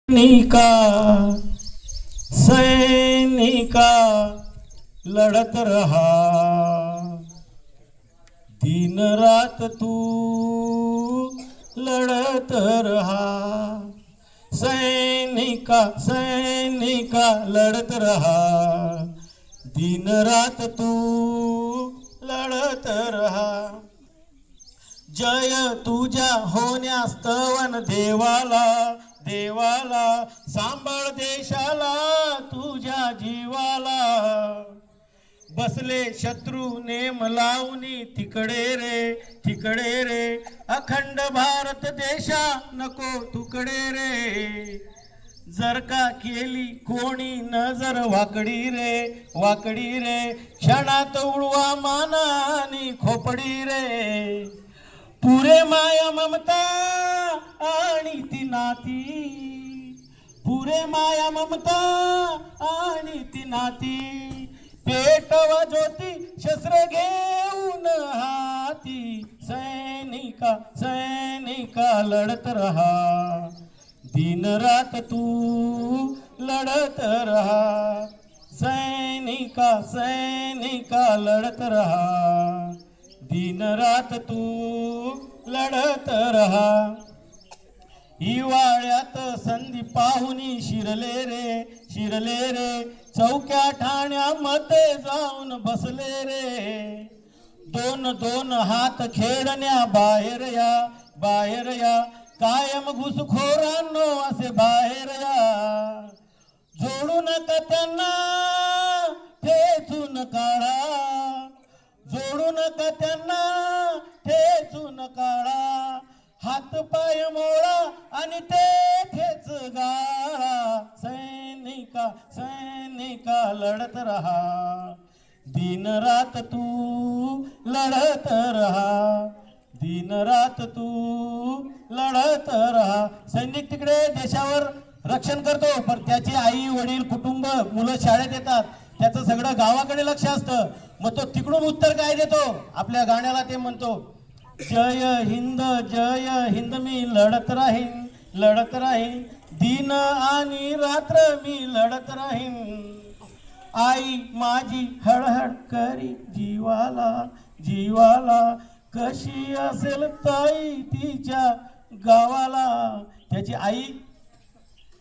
सैनिका सैनिका लढत रहा, दिन रात तू लढत रहा। सैनिका सैनिका लढत रहा, दिन रात तू लढत रहा। जय तुझ्या होण्यास्तवन देवाला देवाला, सांभाळ देशाला तुझ्या जीवाला। बसले शत्रू नेम लावणी तिकडे रे, अखंड भारत देशा नको तुकडे रे। जर का केली कोणी नजर वाकडी रे, क्षणात उडवा मानानी खोपडी रे। पुरे माया ममता आणि ती नाती, पुरे माया ममता आणि ती नाती। पेटवा ज्योती शस्त्र घेऊन हाती, सैनिका सैनिका लढत रहा, दिन रात तू लढत रहा। सैनिका सैनिका लढत रहा, दिन रात तू लढत रहा। हिवाळ्यात संधी पाहुनी शिरले रे, चौक्या ठाण्यामध्ये जाऊन बसले रे। दोन दोन हात खेळण्या बाहेर या, कायम घुसखोरांनो असे बाहेर या। जोडू नका त्यांना ठेचून काढा, जोडू नका त्यांना ठेचून काढा। हात पाय मोळा आणि तेथेच गाळा, सैनिका सैनिका लढत रहा, दिन रात तू लढत रहा, दिन रात तू लढत रहा। सैनिक तिकडे देशावर रक्षण करतो, पण त्याची आई वडील कुटुंब मुलं शाळेत येतात, त्याचं सगळं गावाकडे लक्ष असतं। मग तो तिकडून उत्तर काय देतो, आपल्या गाण्याला ते म्हणतो, जय हिंद मी लढत राहीन, दिन आणि रात्र मी लढत राहीन। आई माझी हळहळ करी जीवाला, कशी असेल ताई तिच्या गावाला। त्याची आई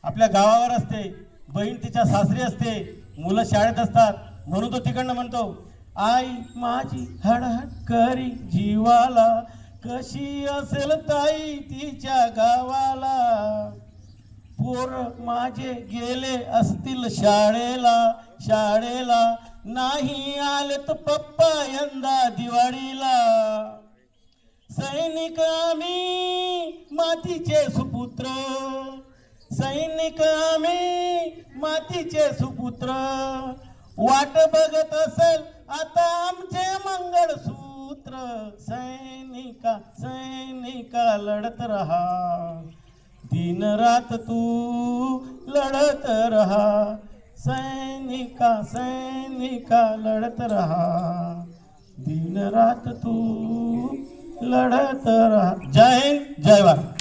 आपल्या गावावर असते, बहीण तिच्या सासरी असते, मुलं शाळेत असतात, म्हणून तो तिकडनं म्हणतो, आई माझी हळहळ करी जीवाला, कशी असेल ताई तिच्या गावाला। पोर माझे गेले असतील शाळेला, नाही आलेत पप्पा यंदा दिवाळीला। सैनिक आम्ही मातीचे सुपुत्र, सैनिक आम्ही मातीचे सुपुत्र। वाट बघत असेल आता आमचे मंगळसूत्र, सैनिका सैनिका लढत रहा, दिन रात तू लढत रहा। सैनिका सैनिका लढत रहा, दिन रात तू लढत रहा। जय हिंद जय भारत।